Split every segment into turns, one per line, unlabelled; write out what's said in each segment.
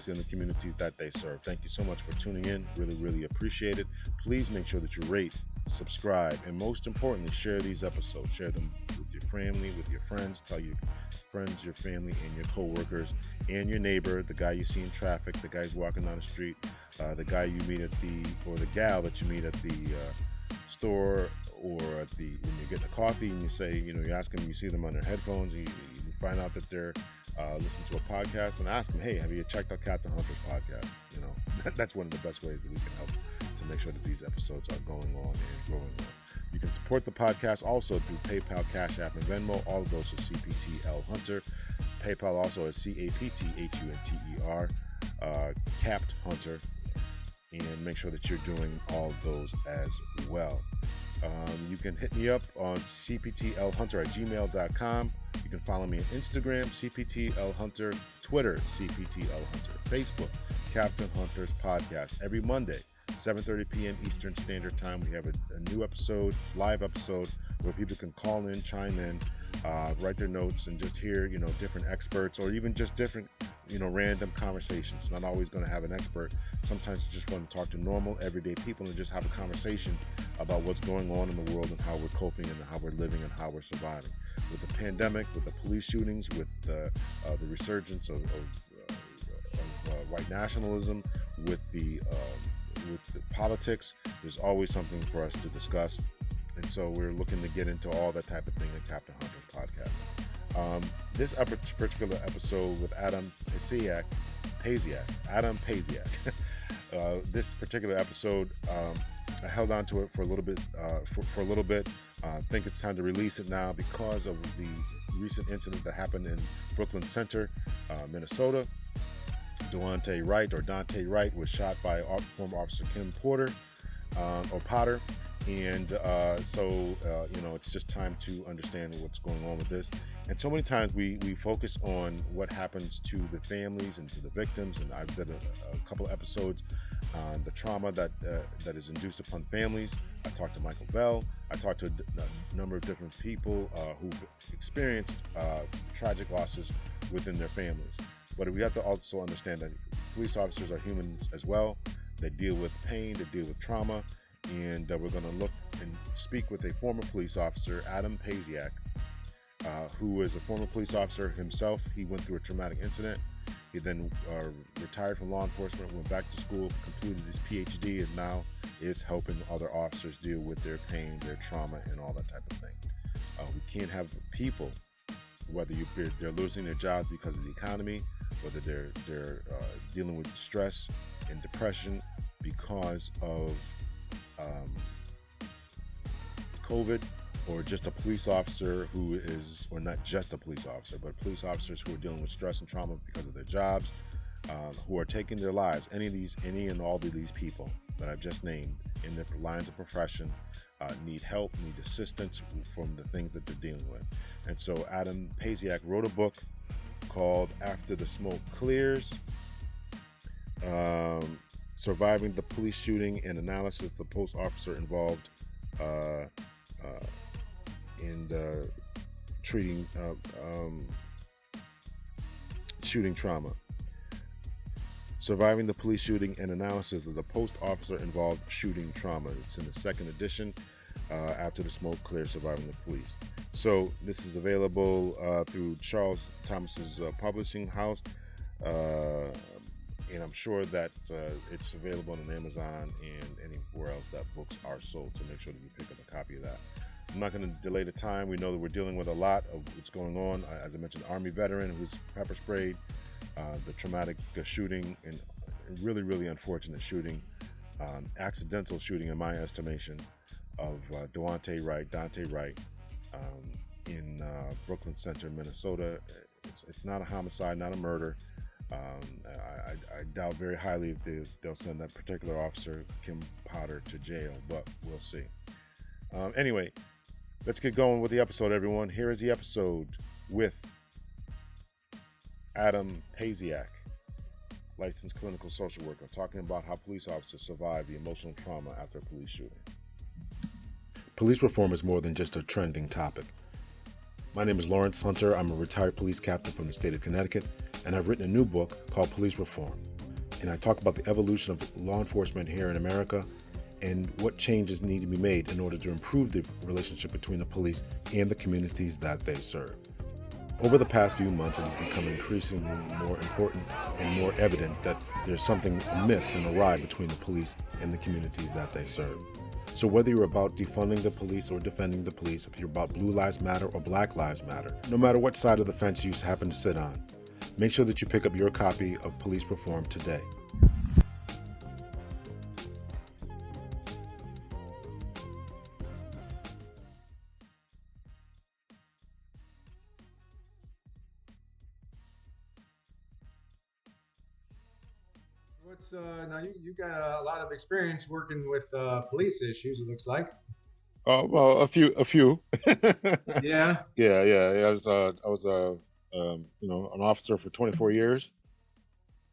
police in the communities that they serve. Thank you so much for tuning in. Really, really appreciate it. Please make sure that you rate, subscribe, and most importantly, share these episodes. Share them with your family, with your friends. Tell your friends, your family, and your coworkers, and your neighbor, the guy you see in traffic, the guy who's walking down the street, the guy you meet at or the gal that you meet at the store, or when you're getting a coffee and you say, you ask them, you see them on their headphones, you find out that they're listening to a podcast, and ask them, hey, have you checked out Captain Hunter's podcast? That's one of the best ways that we can help to make sure that these episodes are going on and growing on. You can support the podcast also through PayPal, Cash App, and Venmo. All of those are CPTL Hunter. PayPal also is CAPTHUNTER, Capped Hunter. And make sure that you're doing all of those as well. You can hit me up on cptlhunter@gmail.com. You can follow me on Instagram, CPTLHunter, Twitter, CPTLHunter, Facebook, Captain Hunter's Podcast. Every Monday, 7:30 p.m. Eastern Standard Time, we have a new episode, live episode, where people can call in, chime in, write their notes, and just hear, different experts, or even just different, random conversations. Not always going to have an expert. Sometimes you just want to talk to normal, everyday people and just have a conversation about what's going on in the world and how we're coping and how we're living and how we're surviving. With the pandemic, with the police shootings, with the resurgence of white nationalism, with the politics, there's always something for us to discuss. And so we're looking to get into all that type of thing in Captain Hunter's podcast. This particular episode with Adam Pasciak, this particular episode, I held on to it for a little bit. I think it's time to release it now because of the recent incident that happened in Brooklyn Center, Minnesota. Dante Wright was shot by former Officer Kim Potter. And so it's just time to understand what's going on with this. And so many times we focus on what happens to the families and to the victims. And I've done a couple of episodes on the trauma that is induced upon families. I talked to Michael Bell. I talked to a number of different people who've experienced tragic losses within their families. But we have to also understand that police officers are humans as well. They deal with pain, they deal with trauma. And we're going to look and speak with a former police officer, Adam Pasciak, who is a former police officer himself. He went through a traumatic incident. He then retired from law enforcement, went back to school, completed his PhD, and now is helping other officers deal with their pain, their trauma, and all that type of thing. We can't have people, whether they're losing their jobs because of the economy, whether they're dealing with stress and depression because of COVID, or just a police officer or not just a police officer, but police officers who are dealing with stress and trauma because of their jobs, who are taking their lives. Any and all of these people that I've just named in their lines of profession need help, need assistance from the things that they're dealing with. And so Adam Pasciak wrote a book called After the Smoke Clears, Surviving the Police Shooting and Analysis the Post Officer Involved in treating shooting trauma. Surviving the Police Shooting and Analysis of the Post Officer Involved Shooting Trauma. It's in the second edition, After the Smoke Clears, Surviving the Police. So this is available through Charles Thomas's publishing house. And I'm sure that it's available on Amazon and anywhere else that books are sold, so make sure that you pick up a copy of that. I'm not going to delay the time. We know that we're dealing with a lot of what's going on. As I mentioned, Army veteran who's pepper sprayed, the traumatic shooting, and really, really unfortunate shooting, accidental shooting in my estimation, of Dante Wright in Brooklyn Center, Minnesota. It's not a homicide, not a murder. I doubt very highly if they'll send that particular officer, Kim Potter, to jail, but we'll see. Anyway, let's get going with the episode, everyone. Here is the episode with Adam Pasciak, licensed clinical social worker, talking about how police officers survive the emotional trauma after a police shooting. Police reform is more than just a trending topic. My name is Lawrence Hunter. I'm a retired police captain from the state of Connecticut, and I've written a new book called Police Reform, and I talk about the evolution of law enforcement here in America and what changes need to be made in order to improve the relationship between the police and the communities that they serve. Over the past few months, it has become increasingly more important and more evident that there's something amiss and awry between the police and the communities that they serve. So whether you're about defunding the police or defending the police, if you're about Blue Lives Matter or Black Lives Matter, no matter what side of the fence you happen to sit on, make sure that you pick up your copy of Police Reform today.
What's now you got a lot of experience working with police issues, it looks like.
Oh well, a few.
Yeah.
Yeah. I was an officer for 24 years.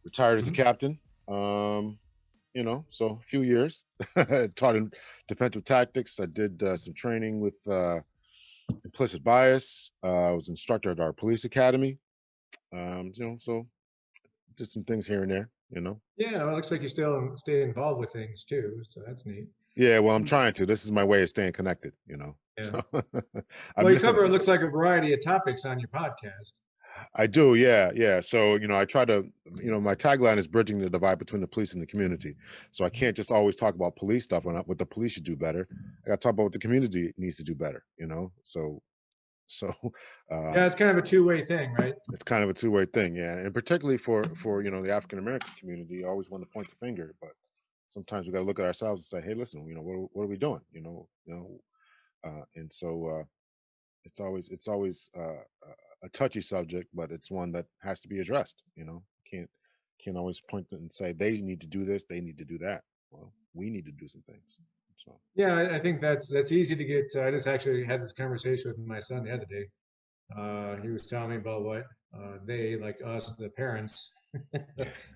Retired as a
Mhm.
captain. So a few years. Taught in defensive tactics. I did some training with implicit bias. I was instructor at our police academy. So did some things here and there.
Yeah, well, it looks like you still stay involved with things too, so that's neat.
Yeah, well, I'm
Mm.
trying to. This is my way of staying connected.
Yeah.
So I'm
Well, you cover, it
missing.
looks like, a variety of topics on your podcast.
I do, yeah. So, I try to, my tagline is bridging the divide between the police and the community. So I can't just always talk about police stuff when what the police should do better. I got to talk about what the community needs to do better. So uh,
Yeah, it's kind of a two-way thing, right?
it's kind of a two-way thing, yeah. And particularly for the African American community, I always want to point the finger, but sometimes we got to look at ourselves and say, hey, listen, what are we doing? And so it's always a touchy subject, but it's one that has to be addressed. Can't always point and say they need to do this, they need to do that. Well, we need to do some things. So
Yeah, I think that's easy to get. I just actually had this conversation with my son the other day. He was telling me about what they, like us, the parents,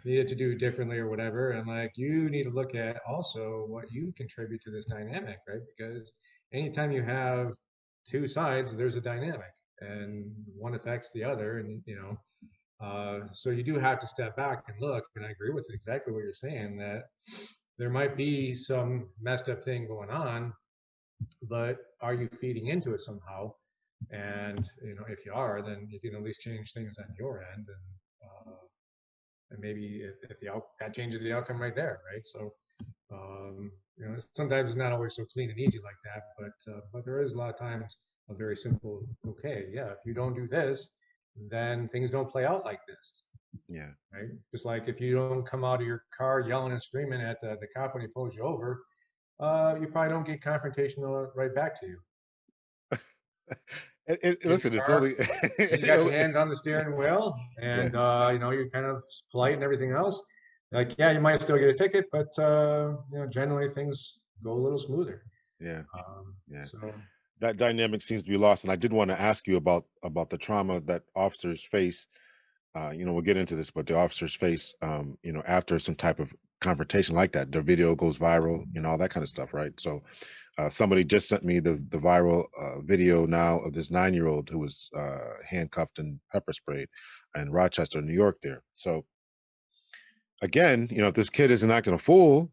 needed to do differently or whatever. And like, you need to look at also what you contribute to this dynamic, right? Because anytime you have two sides, there's a dynamic, and one affects the other, and so you do have to step back and look. And I agree with exactly what you're saying, that there might be some messed up thing going on, but are you feeding into it somehow? And if you are, then you can at least change things on your end, and maybe if that changes the outcome right there, right? So sometimes it's not always so clean and easy like that, but there is a lot of times a very simple, okay, yeah, if you don't do this, then things don't play out like this,
yeah.
right? Just like if you don't come out of your car yelling and screaming at the cop when he pulls you over, you probably don't get confrontational right back to you. Get in
Listen,
your
it's
car,
only
you got your hands on the steering wheel,
yeah,
and you're kind of polite and everything else. Like, yeah, you might still get a ticket, but generally things go a little smoother.
yeah, yeah.
So
That dynamic seems to be lost, and I did want to ask you about the trauma that officers face. We'll get into this, but the officers face, after some type of confrontation like that. Their video goes viral, all that kind of stuff, right? So, somebody just sent me the viral video now of this 9-year-old who was handcuffed and pepper sprayed in Rochester, New York. There. So, again, if this kid isn't acting a fool,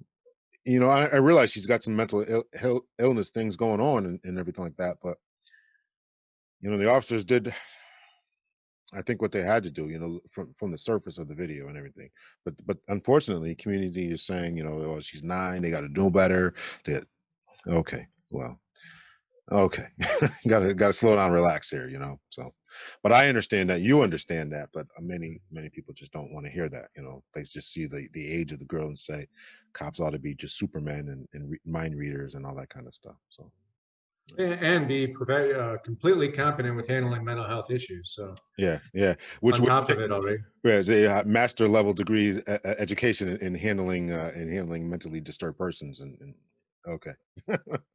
I realize she's got some mental illness things going on and everything like that, but the officers did, I think, what they had to do, from the surface of the video and everything. But unfortunately, community is saying, oh, she's 9, they got to do better. They, okay, well, okay, gotta slow down, relax here. So, but I understand that, you understand that, but many people just don't want to hear that. They just see the age of the girl and say, cops ought to be just supermen and mind readers and all that kind of stuff. So.
and be completely competent with handling mental health issues. So
Yeah, which
on
which
top of it already.
whereas a master level degree education in handling mentally disturbed persons and okay.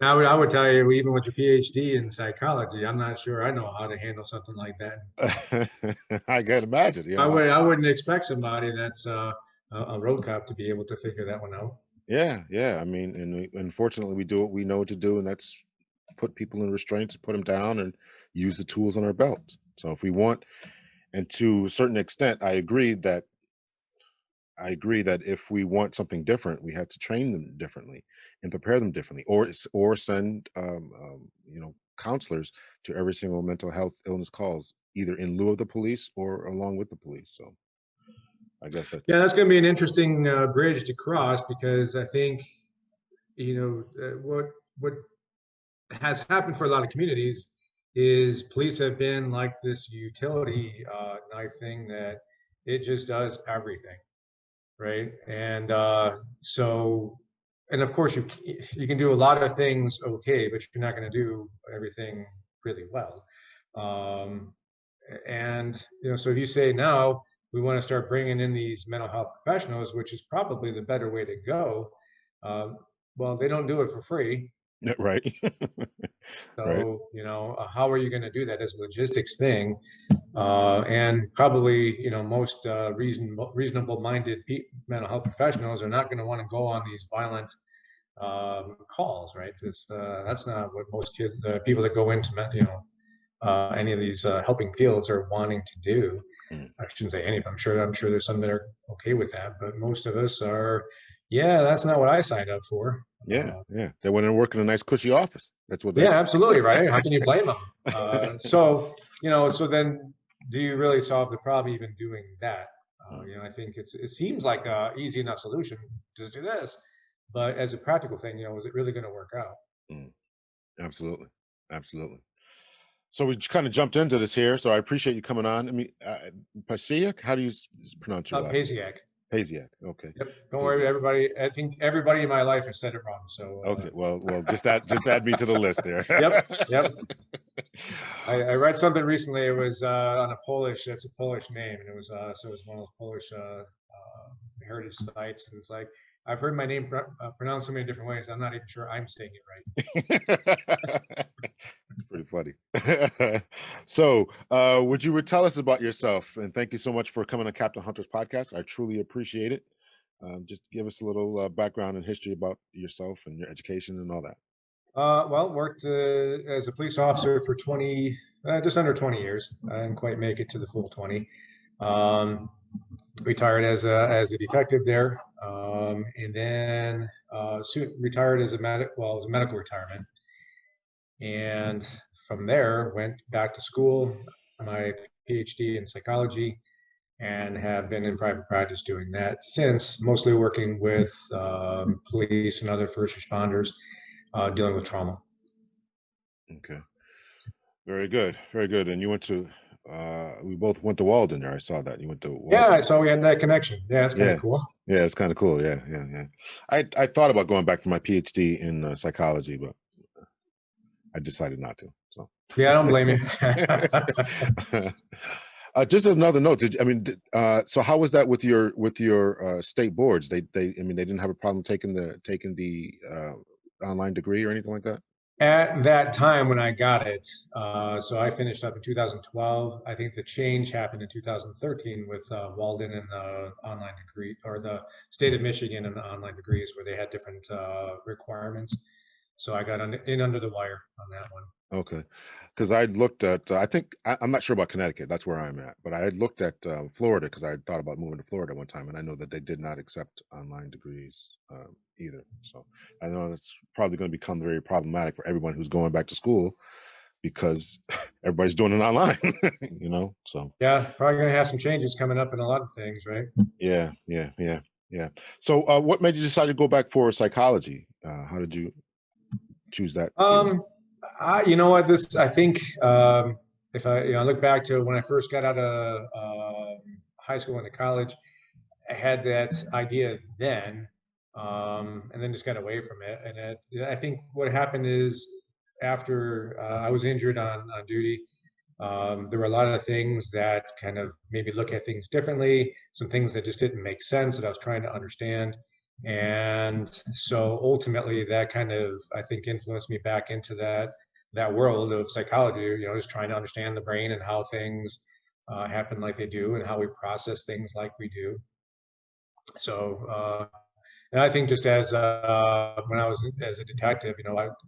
Now, I would tell you, even with the PhD in psychology, I'm not sure I know how to handle something like that.
I can imagine.
I wouldn't expect somebody that's a road cop to be able to figure that one out.
Yeah. I mean, and unfortunately, we do what we know to do, and that's put people in restraints, put them down, and use the tools on our belt. So if we want, and to a certain extent, I agree that I agree that if we want something different, we have to train them differently and prepare them differently, or send counselors to every single mental health illness calls, either in lieu of the police or along with the police. So I guess
Yeah,
that's
that's going to be an interesting bridge to cross, because I think, what has happened for a lot of communities is police have been like this utility knife thing, that it just does everything, right? And and of course, you can do a lot of things okay, but you're not going to do everything really well. Um, and so if you say now we want to start bringing in these mental health professionals, which is probably the better way to go, um, well, they don't do it for free.
right. Right.
So, how are you going to do that? As a logistics thing? And probably, most reasonable-minded mental health professionals are not going to want to go on these violent calls, right? That's not what most the people that go into any of these helping fields are wanting to do.
Mm.
I shouldn't say any. I'm sure there's some that are okay with that, but most of us are. Yeah, that's not what I signed up for.
Yeah, yeah. They want to work in a nice, cushy office. That's what
Yeah,
they.
absolutely, right. How can you blame them? So then, do you really solve the problem even doing that? I think it seems like a easy enough solution. Just do this, but as a practical thing, is it really going to work out?
Mm. Absolutely, absolutely. So we just kind of jumped into this here. So I appreciate you coming on. I mean, Pasiak, how do you pronounce your last name?
Pasiak.
Pasiak. Okay.
Yep. Don't worry,
Pasiak.
everybody. I think everybody in my life has said it wrong. So.
Okay. Well, just add me to the list there.
Yep. Yep. I read something recently. It was on a Polish. It's a Polish name, and it was so it was one of those Polish heritage sites, and it's like I've heard my name pronounced so many different ways. I'm not even sure I'm saying it right.
It's pretty funny. So, would you tell us about yourself? And thank you so much for coming on Captain Hunter's podcast. I truly appreciate it. Just give us a little background and history about yourself and your education and all that.
Well, worked as a police officer for just under 20 years. I didn't quite make it to the full 20. Retired as a detective there, and then soon retired as it was a medical retirement. And from there, went back to school, my PhD in psychology, and have been in private practice doing that since, mostly working with police and other first responders dealing with trauma.
Okay. Very good. Very good. And you went to, we both went to Walden there. I saw that. You went to Walden.
Yeah, I saw we had that connection. Yeah, it's kind of cool.
Yeah, it's kind of cool. Yeah, yeah, yeah. I thought about going back for my PhD in psychology, but I decided not to. So
yeah, I don't blame you.
Just as another note, so how was that with your state boards? They didn't have a problem taking the online degree or anything like that?
At that time when I got it, so I finished up in 2012. I think the change happened in 2013 with Walden and the online degree, or the state of Michigan and the online degrees, where they had different requirements. So I got in under the wire on that one.
Okay, because I looked at, I'm not sure about Connecticut. That's where I'm at, but I had looked at Florida because I had thought about moving to Florida one time, and I know that they did not accept online degrees either. So I know that's probably going to become very problematic for everyone who's going back to school because everybody's doing it online, So
yeah, probably going to have some changes coming up in a lot of things, right?
Yeah. So what made you decide to go back for psychology? How did you choose that field?
You know what, I think if I look back to when I first got out of high school into college, I had that idea then, and then just got away from it. And I think what happened is after I was injured on duty, there were a lot of things that kind of made me look at things differently, some things that just didn't make sense that I was trying to understand. And so ultimately that kind of, I think, influenced me back into that world of psychology, just trying to understand the brain and how things happen like they do and how we process things like we do. So, and I think just as when I was as a detective,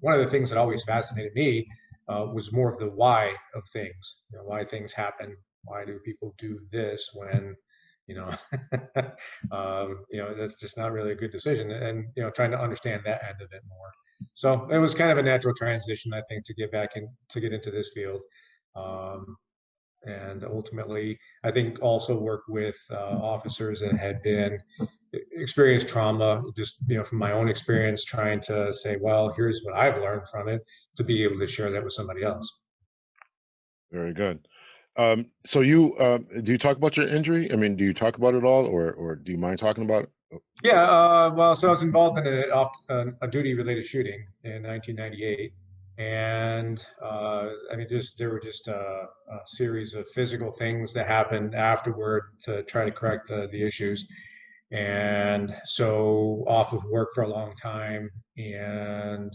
one of the things that always fascinated me was more of the why of things, why things happen. Why do people do this when you know, that's just not really a good decision. And, trying to understand that end of it more. So it was kind of a natural transition, I think, to get back in, to get into this field. Um, and ultimately, I think also work with officers that had been experienced trauma, just, from my own experience, trying to say, well, here's what I've learned from it, to be able to share that with somebody else.
Very good. So you do you talk about your injury? I mean, do you talk about it all, or do you mind talking about it? Oh,
Yeah, well, so I was involved in a duty-related shooting in 1998, and I mean, there were just a series of physical things that happened afterward to try to correct the issues, and so off of work for a long time, and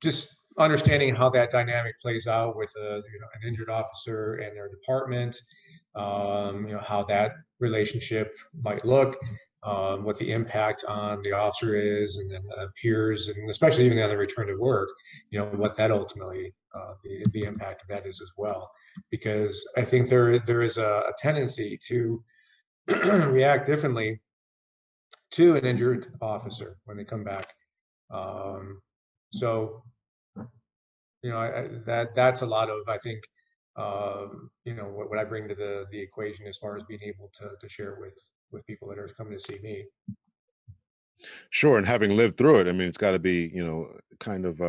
just understanding how that dynamic plays out with an injured officer and their department, how that relationship might look, what the impact on the officer is, and then peers, and especially even on the return to work, what that ultimately, the impact of that is as well. Because I think there is a tendency to react differently to an injured officer when they come back. Um, so that's a lot of, I think, what I bring to the equation as far as being able to share with people that are coming to see me.
sure. And having lived through it, I mean, it's got to be, kind of.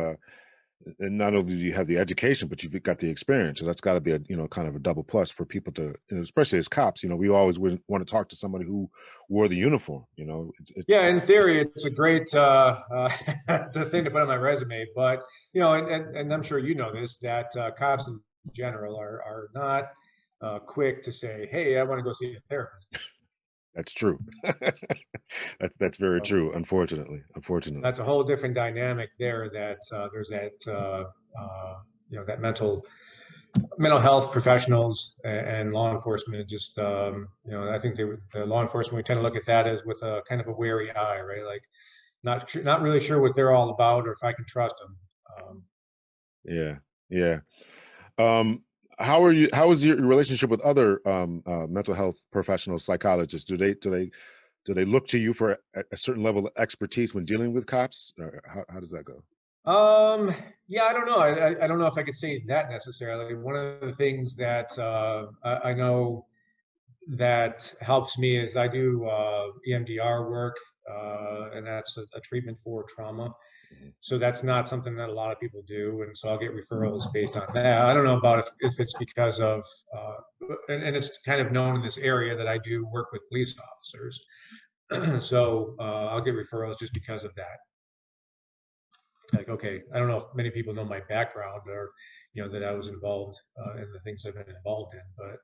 And not only do you have the education, but you've got the experience. So that's got to be a, kind of a double plus for people to, especially as cops. We always would want to talk to somebody who wore the uniform.
Yeah, in theory, it's a great the thing to put on my resume, but and I'm sure you know this, that cops in general are not quick to say, "Hey, I want to go see a therapist."
That's true. That's very
So
true. Unfortunately.
that's a whole different dynamic there. That there's that that mental health professionals and law enforcement, just I think the law enforcement, we tend to look at that as with a kind of a wary eye, right? Like not really sure what they're all about or if I can trust them.
Yeah, yeah. Um, how is your relationship with other mental health professionals, psychologists? Do they look to you for a certain level of expertise when dealing with cops? Or how does that go?
Um, yeah, I don't know. I don't know if I could say that necessarily. One of the things that I know that helps me is I do EMDR work, and that's a treatment for trauma.
Mhm.
So that's not something that a lot of people do, and so I'll get referrals based on that. I don't know about if it's because of, and it's kind of known in this area that I do work with police officers, so I'll get referrals just because of that. Like, okay, I don't know if many people know my background or, that I was involved in the things I've been involved in, but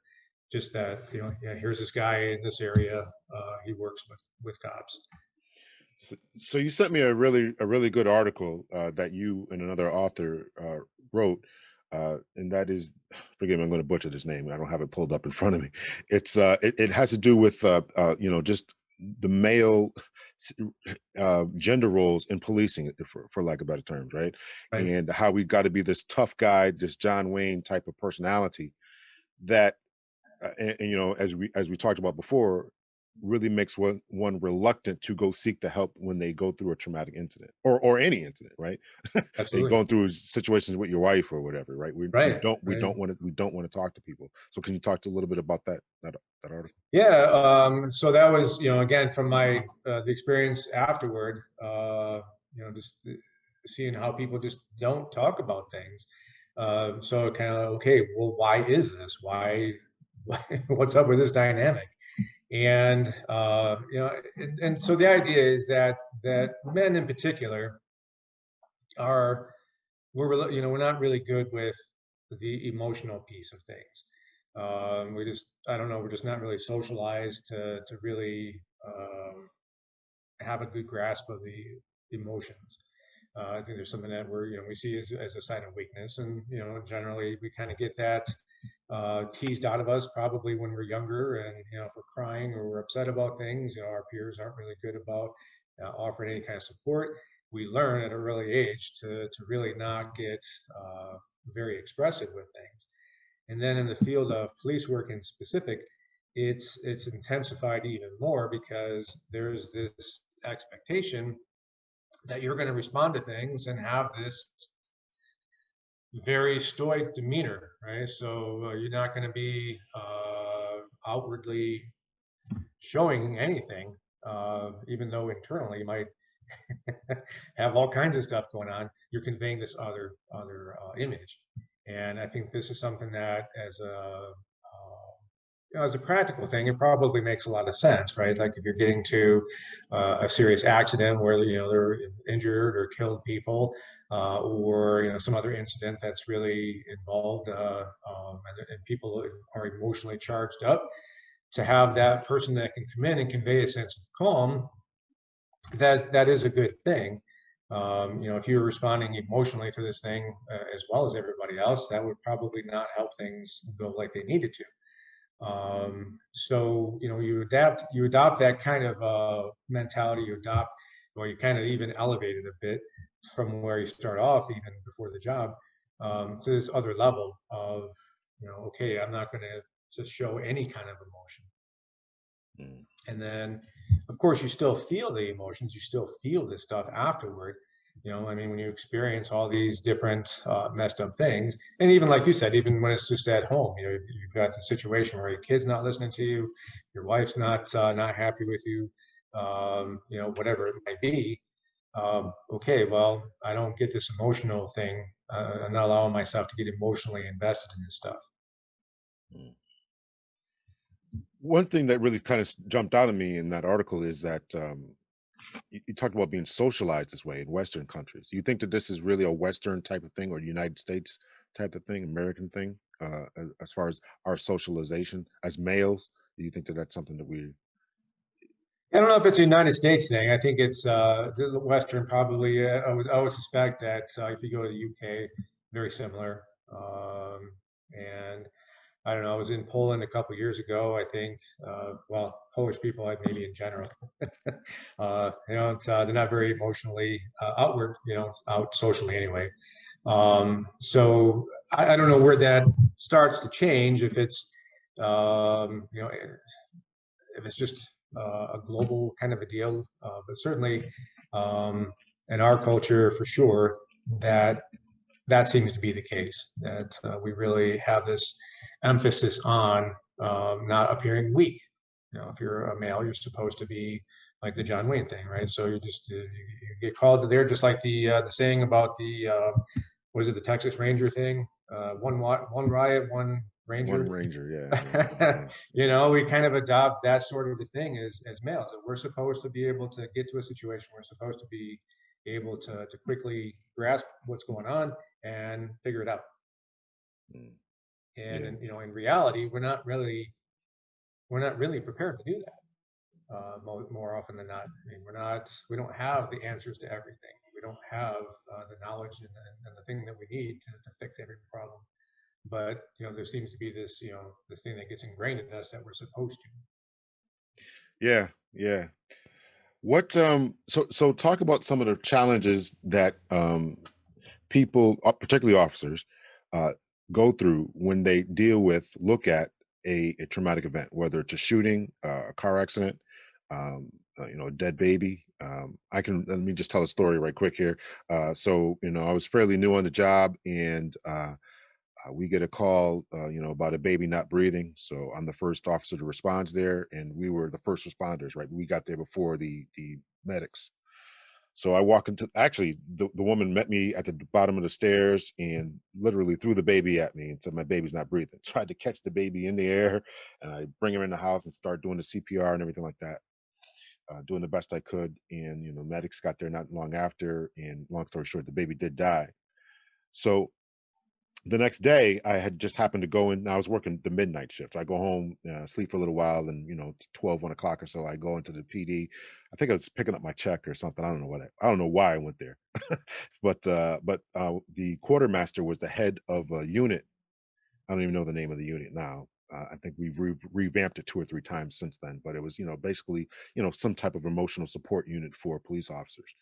just that, yeah, here's this guy in this area. He works with cops.
So you sent me a really good article that you and another author wrote, and that is, forgive me, I'm going to butcher this name. I don't have it pulled up in front of me. It has to do with just the male gender roles in policing, for lack of better terms, right?
Right.
And how we got to be this tough guy, this John Wayne type of personality that and as we talked about before, really makes one reluctant to go seek the help when they go through a traumatic incident or any incident, right? And
Absolutely.
going through situations with your wife or whatever, right? We we
Right.
don't we
Right.
don't want to we don't want to talk to people. So can you talk to a little bit about that article?
Yeah. So that was, again, from my the experience afterward, just seeing how people just don't talk about things. So kind of, okay, well, why is this? What's up with this dynamic? And and so the idea is that men in particular are we're not really good with the emotional piece of things. We just, I don't know, we're just not really socialized to really have a good grasp of the emotions. I think there's something that we see as a sign of weakness, and generally we kind of get that teased out of us probably when we're younger, and if we're crying or we're upset about things, our peers aren't really good about offering any kind of support. We learn at a early age to really not get very expressive with things. And then in the field of police work in specific, it's intensified even more because there's this expectation that you're going to respond to things and have this very stoic demeanor, right? So you're not going to be outwardly showing anything, even though internally you might have all kinds of stuff going on. You're conveying this other image, and I think this is something that, as a practical thing, it probably makes a lot of sense, right? Like if you're getting to a serious accident where they're injured or killed people, or some other incident that's really involved, and people are emotionally charged up, to have that person that can come in and convey a sense of calm, that is a good thing. If you're responding emotionally to this thing as well as everybody else, that would probably not help things go like they needed to. So you adopt that kind of mentality, or you kind of even elevate it a bit from where you start off, even before the job, to this other level of, okay, I'm not going to just show any kind of emotion.
Mm.
And then, of course, you still feel the emotions, you still feel this stuff afterward. I mean, when you experience all these different messed up things, and even like you said, even when it's just at home, you've got the situation where your kid's not listening to you, your wife's not happy with you, whatever it might be. Okay, well, I don't get this emotional thing. I'm not allowing myself to get emotionally invested in this stuff.
Mm. One thing that really kind of jumped out at me in that article is that you talked about being socialized this way in Western countries. Do you think that this is really a Western type of thing or United States type of thing, American thing, as far as our socialization as males? Do you think that that's something that we?
I don't know if it's a United States thing. I think it's the Western probably. I would suspect that if you go to the UK, very similar. And I don't know. I was in Poland a couple years ago. I think, well, Polish people, maybe in general, they're not very emotionally outward, out socially anyway. So I don't know where that starts to change, if it's if it's just a global kind of a deal. But certainly, um, in our culture, for sure, that seems to be the case. That we really have this emphasis on not appearing weak. If you're a male, you're supposed to be like the John Wayne thing, right? So you get called to there, just like the saying about the was it the Texas Ranger thing? One riot, one
One
ranger.
Ranger, yeah.
We kind of adopt that sort of a thing as males, that we're supposed to be able to get to a situation. We're supposed to be able to quickly grasp what's going on and figure it out.
Mm,
And
yeah,
in reality, we're not really prepared to do that. More often than not, I mean, we don't have the answers to everything. We don't have the knowledge and the thing that we need to fix every problem. But there seems to be this thing that gets ingrained in us that we're supposed to.
yeah, yeah. What so talk about some of the challenges that people, particularly officers, uh, go through when they look at a traumatic event, whether it's a shooting, a car accident, a dead baby. I can Let me just tell a story right quick here. So I was fairly new on the job, and we get a call, about a baby not breathing. So I'm the first officer to respond there, and we were the first responders. Right, we got there before the medics. So I walk into actually the woman met me at the bottom of the stairs and literally threw the baby at me and said my baby's not breathing. Tried to catch the baby in the air and I bring her in the house and start doing the CPR and everything like that. Doing the best I could. And medics got there not long after. And long story short, the baby did die. So the next day I had just happened to go in. I was working the midnight shift. I go home, sleep for a little while, and 12, 1 o'clock or so I go into the PD. I think I was picking up my check or something. I don't know I don't know why I went there. But the quartermaster was the head of a unit. I don't even know the name of the unit now. I think we've revamped it 2 or 3 times since then, but it was basically some type of emotional support unit for police officers.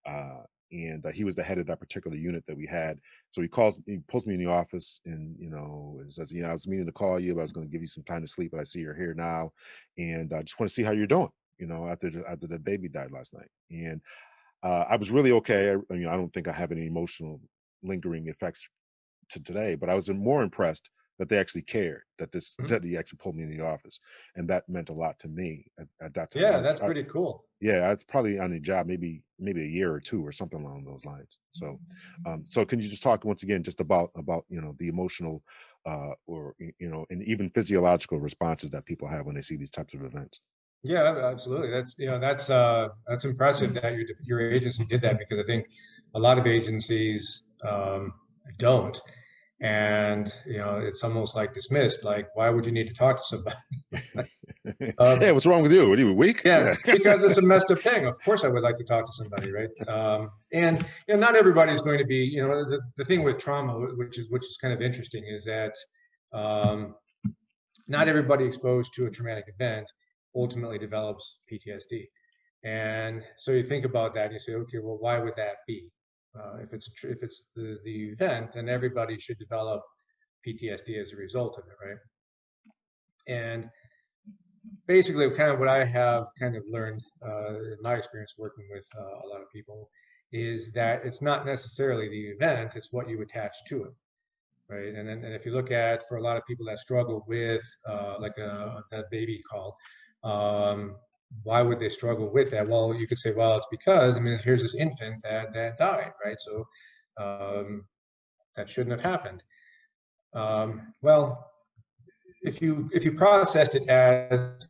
uh and he was the head of that particular unit that we had. So he pulls me in the office, and and says, I was meaning to call you, but I was going to give you some time to sleep, but I see you're here now, and I just want to see how you're doing. After the baby died last night, and I was really okay. I don't think I have any emotional lingering effects to today, but I was more impressed that they actually cared,
Mhm.
that he actually pulled me in the office, and that meant a lot to me at that time.
Yeah, that's pretty cool.
Yeah, I was probably on the job maybe a year or two or something along those lines. So, so can you just talk once again just about the emotional or and even physiological responses that people have when they see these types of events?
Yeah, absolutely. That's impressive that your agency did that, because I think a lot of agencies don't, and it's almost like dismissed. Like, why would you need to talk to somebody?
Hey,
Um,
what's wrong with you? What are you, weak?
yeah,
Yeah.
because it's a messed up thing. Of course, I would like to talk to somebody, right? And not everybody's going to be. The thing with trauma, which is kind of interesting, is that um, not everybody exposed to a traumatic event ultimately develops PTSD. And so you think about that and you say, okay, well, why would that be? If it's the event, then everybody should develop PTSD as a result of it, right? And basically, kind of what I have kind of learned in my experience working with a lot of people is that it's not necessarily the event; it's what you attach to it, right? And if you look at, for a lot of people that struggle with like that baby call, um, why would they struggle with that? Well, you could say, well, it's because, I mean, here's this infant that died, right? So that shouldn't have happened. Well, if you processed it as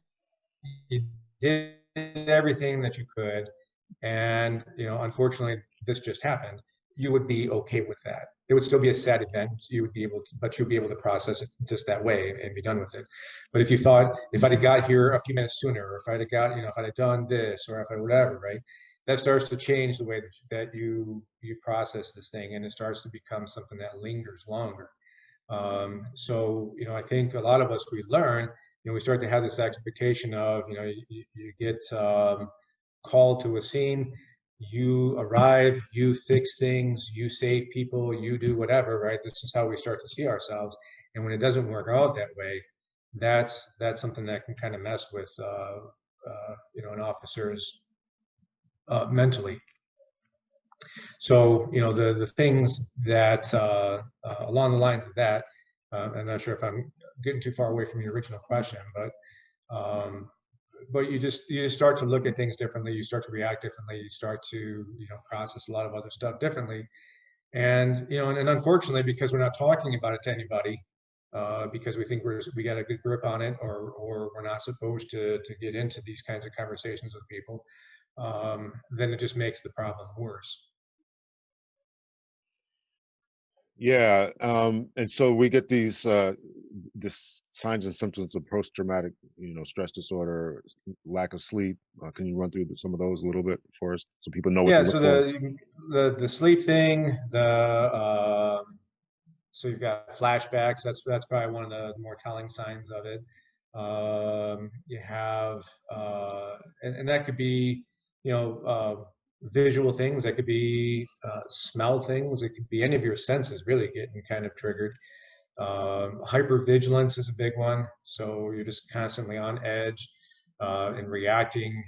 you did everything that you could, and unfortunately this just happened, you would be okay with that. It would still be a sad event. You would be able to, but you'll be able to process it just that way and be done with it. But if you thought, if I'd have got here a few minutes sooner, or if I'd have got, if I'd have done this, or if I whatever, right? That starts to change the way that you process this thing, and it starts to become something that lingers longer. I think a lot of us, we learn, we start to have this expectation of, you get called to a scene, you arrive, you fix things, you save people, you do whatever, right? This is how we start to see ourselves. And when it doesn't work out that way, that's something that can kind of mess with, an officer's mentally. So, the things that along the lines of that, I'm not sure if I'm getting too far away from your original question, um, but you just start to look at things differently. You start to react differently. You start to process a lot of other stuff differently. And and unfortunately, because we're not talking about it to anybody, because we think we got a good grip on it, or we're not supposed to get into these kinds of conversations with people, then it just makes the problem worse.
Yeah, and so we get this signs and symptoms of post-traumatic, stress disorder, lack of sleep. Can you run through some of those a little bit for us so people know what to
Yeah,
look
so
for?
the sleep thing, so you've got flashbacks. That's probably one of the more telling signs of it. You have, and that could be, visual things. That could be smell things. It could be any of your senses really getting kind of triggered. Hypervigilance is a big one. So you're just constantly on edge and reacting,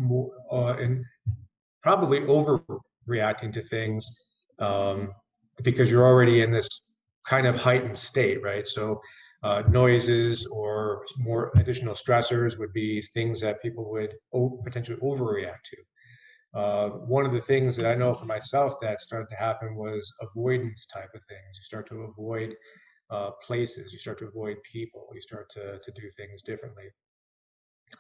and probably overreacting to things, um, because you're already in this kind of heightened state, right? So noises or more additional stressors would be things that people would potentially overreact to. One of the things that I know for myself that started to happen was avoidance type of things. You start to avoid places, you start to avoid people, you start to do things differently.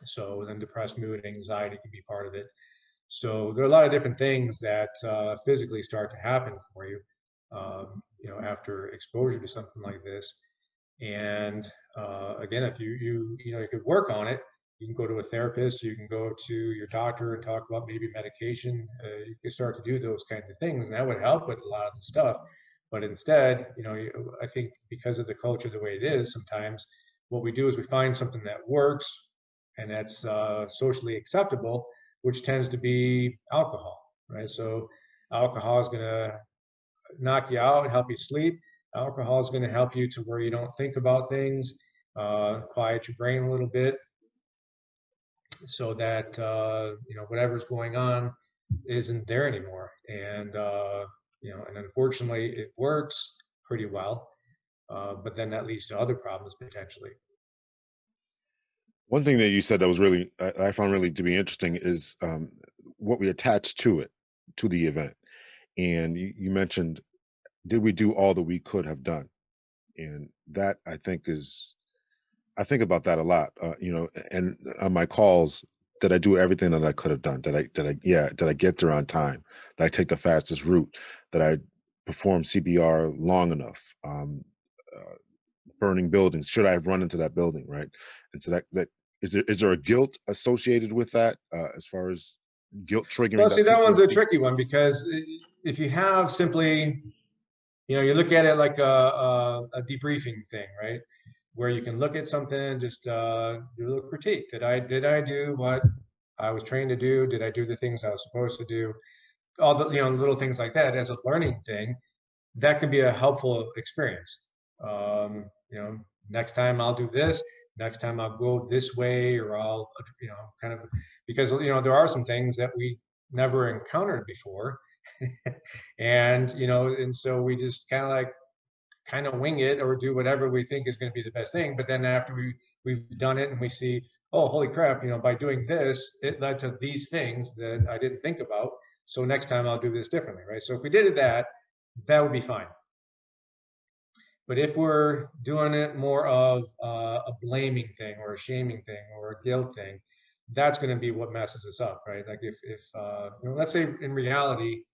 So then depressed mood, anxiety can be part of it. So there are a lot of different things that physically start to happen for you, after exposure to something like this. And again, if you could work on it, you can go to a therapist, you can go to your doctor and talk about maybe medication. You can start to do those kinds of things, and that would help with a lot of the stuff. But instead, I think because of the culture the way it is, sometimes what we do is we find something that works and that's socially acceptable, which tends to be alcohol, right? So Alcohol is going to knock you out, help you sleep. Alcohol is going to help you to where you don't think about things, quiet your brain a little bit, so that whatever's going on isn't there anymore. And and unfortunately, it works pretty well, but then that leads to other problems potentially.
One thing that you said that was really I found really to be interesting is what we attach to it, to the event. And you mentioned, did we do all that we could have done? And that I think is, I think about that a lot. And on my calls, did I do everything that I could have done? Did I get there on time? Did I take the fastest route? Did I perform CPR long enough? Uh, Burning buildings, should I have run into that building, right? And so that is there a guilt associated with that, as far as guilt
Well,
triggering
see,
that
that one's a
PTSD?
tricky one because if you have simply, you look at it like a debriefing thing, right? Where you can look at something, just do a little critique. Did I do what I was trained to do? Did I do the things I was supposed to do? All the little things like that as a learning thing, that can be a helpful experience. Next time I'll do this. Next time I'll go this way, or I'll kind of, because there are some things that we never encountered before, and so we just kind of wing it or do whatever we think is going to be the best thing. But then after we've done it and we see, oh, holy crap, by doing this, it led to these things that I didn't think about. So next time I'll do this differently, right? So if we did that, that would be fine. But if we're doing it more of a blaming thing or a shaming thing or a guilt thing, that's going to be what messes us up, right? Like if let's say in reality,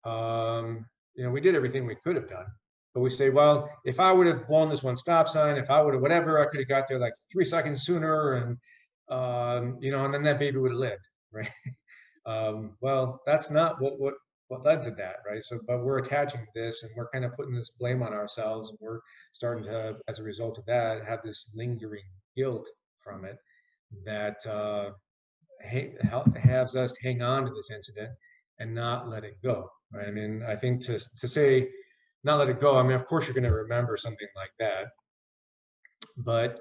we did everything we could have done, but we say, well, if I would have blown this one stop sign, if I would have whatever, I could have got there like 3 seconds sooner, and and then that baby would have lived, right? Well, that's not what led to that, right? So, but we're attaching to this, and we're kind of putting this blame on ourselves, and we're starting to, as a result of that, have this lingering guilt from it that has us hang on to this incident and not let it go, right? I mean, I think to say not let it go, I mean, of course you're going to remember something like that, but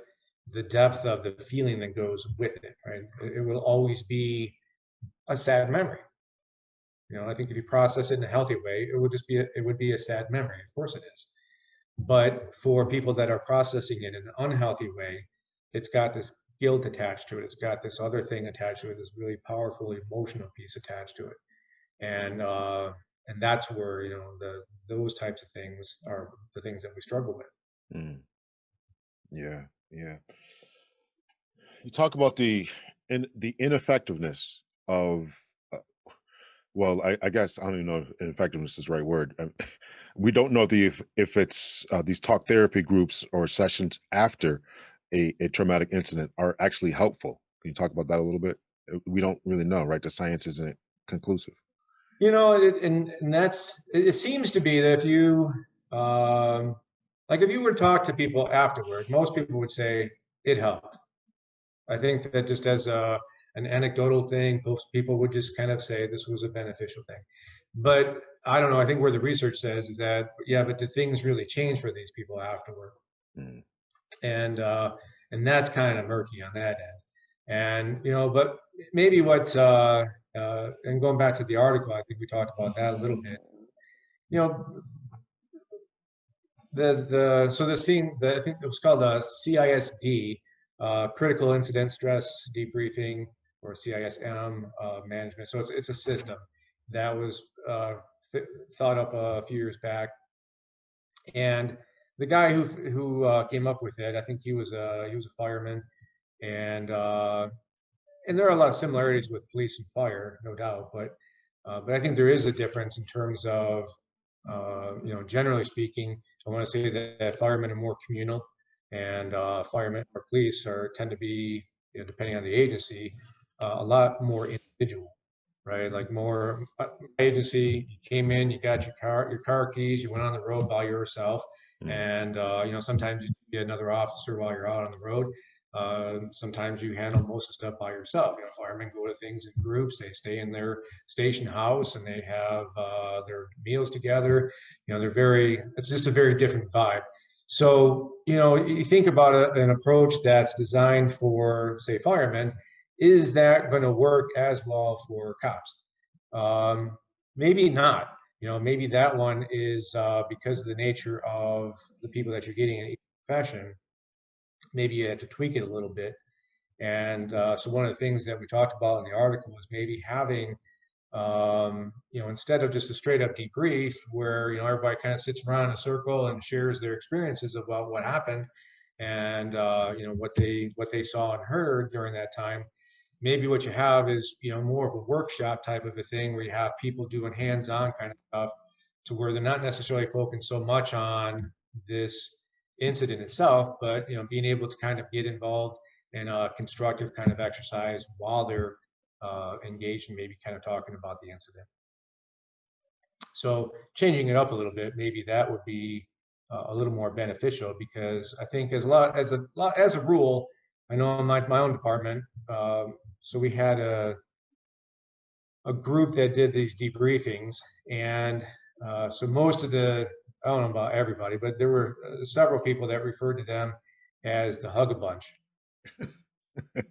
the depth of the feeling that goes with it, right? It will always be a sad memory. I think if you process it in a healthy way, it would be a sad memory. Of course it is. But for people that are processing it in an unhealthy way, it's got this guilt attached to it. It's got this other thing attached to it, this really powerful emotional piece attached to it. And that's where, those types of things are the things that we struggle with.
Mm, yeah, yeah. You talk about the ineffectiveness of, well, I guess I don't even know if ineffectiveness is the right word. We don't know if it's these talk therapy groups or sessions after a traumatic incident are actually helpful. Can you talk about that a little bit? We don't really know, right? The science isn't conclusive.
And it seems to be that if you, like if you were to talk to people afterward, most people would say it helped. I think that just as an anecdotal thing, most people would just kind of say this was a beneficial thing. But I don't know. I think where the research says is that, yeah, but did things really change for these people afterward?
Mm,
And and that's kind of murky on that end. And but maybe and going back to the article, I think we talked about that a little bit. You know, so the scene, I think it was called CISD, critical incident stress debriefing, or CISM management. So it's a system that was thought up a few years back, and the guy who came up with it, I think he was a fireman, and and there are a lot of similarities with police and fire, no doubt, but I think there is a difference in terms of generally speaking. I want to say that firemen are more communal, and firemen or police tend to be, depending on the agency, a lot more individual, right? Like more agency, you came in, you got your car keys, you went on the road by yourself,
mm,
and sometimes you see another officer while you're out on the road. Sometimes you handle most of the stuff by yourself. Firemen go to things in groups. They stay in their station house and they have their meals together. It's just a very different vibe. So, you think about an approach that's designed for, say, firemen. Is that going to work as well for cops? Maybe not. Maybe that one is because of the nature of the people that you're getting in each profession. Maybe you have to tweak it a little bit. And so one of the things that we talked about in the article was maybe having, instead of just a straight up debrief where, everybody kind of sits around in a circle and shares their experiences about what happened and, what they saw and heard during that time. Maybe what you have is, more of a workshop type of a thing where you have people doing hands-on kind of stuff to where they're not necessarily focused so much on this incident itself, but, being able to kind of get involved in a constructive kind of exercise while they're engaged and maybe kind of talking about the incident. So changing it up a little bit, maybe that would be a little more beneficial, because I think as a rule, I know in my own department, so we had a group that did these debriefings, and so most of I don't know about everybody, but there were several people that referred to them as the Hug a Bunch,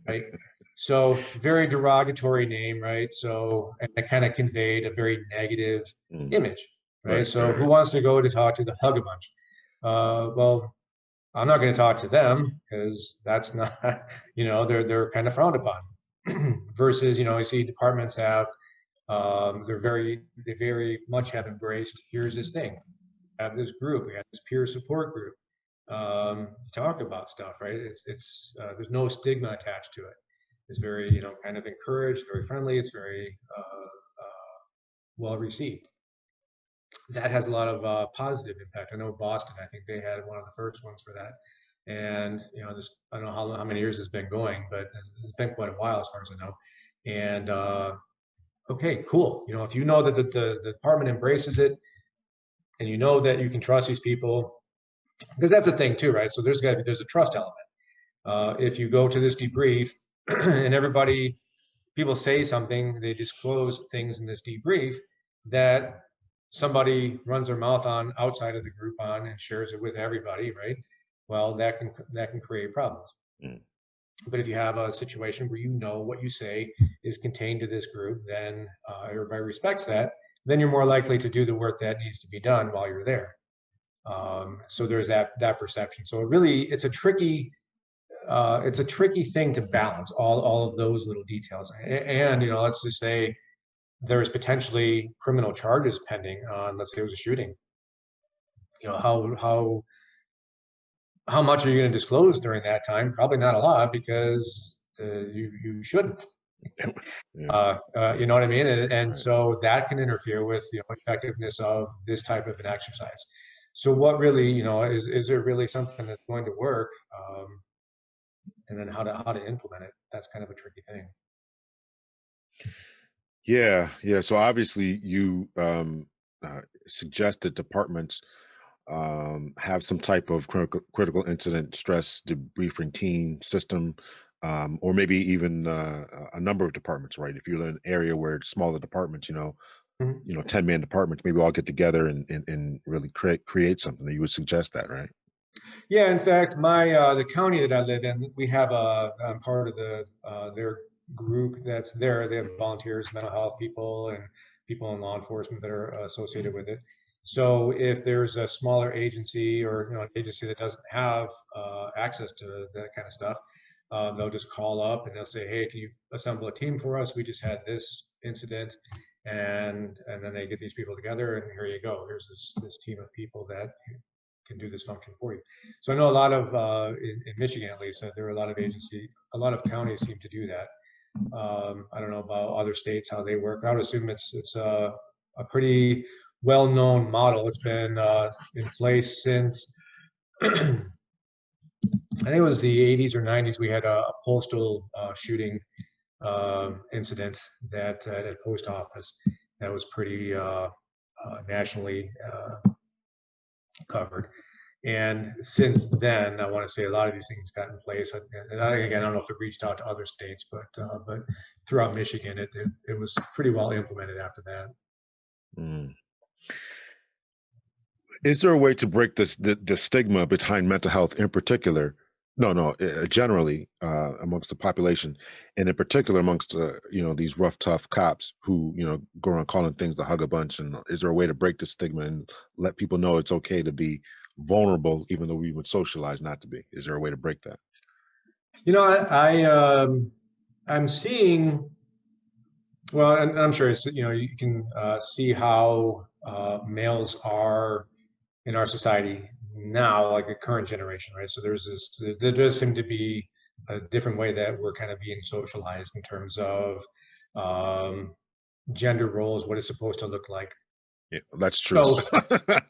right? So very derogatory name, right? So, and it kind of conveyed a very negative image, right?
Right,
So
right.
who wants to go to talk to the Hug a Bunch? Well, I'm not going to talk to them because that's not, they're kind of frowned upon. Versus, I see departments have, they very much have embraced, here's this thing, have this group, we have this peer support group, talk about stuff, right? It's there's no stigma attached to it. It's very, kind of encouraged, very friendly. It's very well received. That has a lot of positive impact. I know Boston, I think they had one of the first ones for that. And, this, I don't know how many years it's been going, but it's been quite a while as far as I know. And, okay, cool. If you know that the department embraces it and you know that you can trust these people, because that's a thing too, right? So there's a trust element. If you go to this debrief and people say something, they disclose things in this debrief that somebody runs their mouth on outside of the group on and shares it with everybody, right? Well, that can create problems.
Mm.
But if you have a situation where what you say is contained to this group, then everybody respects that. Then you're more likely to do the work that needs to be done while you're there. So there's that perception. So it's a tricky thing to balance all of those little details. And let's just say there's potentially criminal charges pending on, let's say it was a shooting. How much are you going to disclose during that time? Probably not a lot, because you shouldn't.
Yeah.
You know what I mean? And
Right.
so that can interfere with the effectiveness of this type of an exercise. So what really, is there really something that's going to work? And then how to implement it? That's kind of a tricky thing.
Yeah. So obviously, you suggest that departments have some type of critical incident stress debriefing team system, or maybe even a number of departments. Right? If you're in an area where it's smaller departments,
Mhm.
10-man departments, maybe all get together and really create something. You would suggest that, right?
Yeah, in fact, the county that I live in, we have I'm part of their group that's there. They have volunteers, mental health people, and people in law enforcement that are associated with it. So if there's a smaller agency or an agency that doesn't have access to that kind of stuff, they'll just call up and they'll say, "Hey, can you assemble a team for us? We just had this incident," and then they get these people together, and here you go. Here's this team of people that can do this function for you. So I know a lot of in Michigan, at least, there are a lot of counties seem to do that. I don't know about other states how they work. I would assume it's a pretty well-known model. It's been in place since I think it was the 80s or 90s. We had a postal shooting incident that at a post office that was pretty nationally covered. And since then, I want to say a lot of these things got in place. And again, I don't know if it reached out to other states, but throughout Michigan, it was pretty well implemented after that.
Mm. Is there a way to break the stigma behind mental health in particular? No, no, generally amongst the population, and in particular amongst these rough, tough cops who go around calling things the hug a bunch. And is there a way to break the stigma and let people know it's okay to be vulnerable, even though we would socialize not to be? Is there a way to break that?
I'm seeing. Well, and I'm sure it's, you can see how males are in our society now, like a current generation, right? So there does seem to be a different way that we're kind of being socialized in terms of um, gender roles, what it's supposed to look like.
Yeah, that's true.
So,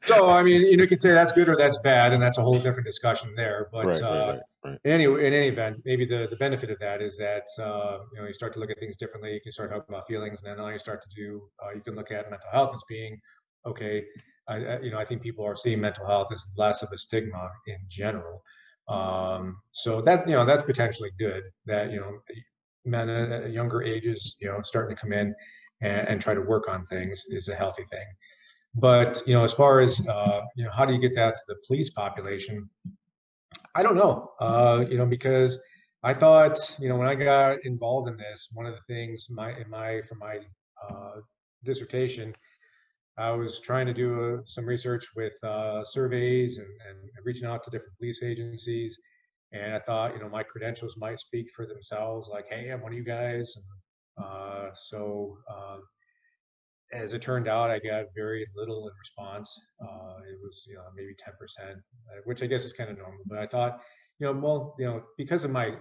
so I mean, you can say that's good or that's bad, and that's a whole different discussion there. But
Right, right, right, right.
in any event, maybe the benefit of that is that you start to look at things differently. You can start talking about feelings, and then all you start to do, you can look at mental health as being okay. I think people are seeing mental health as less of a stigma in general. So that that's potentially good. That men at younger ages, starting to come in and try to work on things is a healthy thing. But as far as how do you get that to the police population? I don't know. Because I thought when I got involved in this, one of the things for my dissertation, I was trying to do some research with surveys and reaching out to different police agencies, and I thought my credentials might speak for themselves. Like, hey, I'm one of you guys, and as it turned out, I got very little in response. It was, maybe 10%, which I guess is kind of normal. But I thought, well, because of my,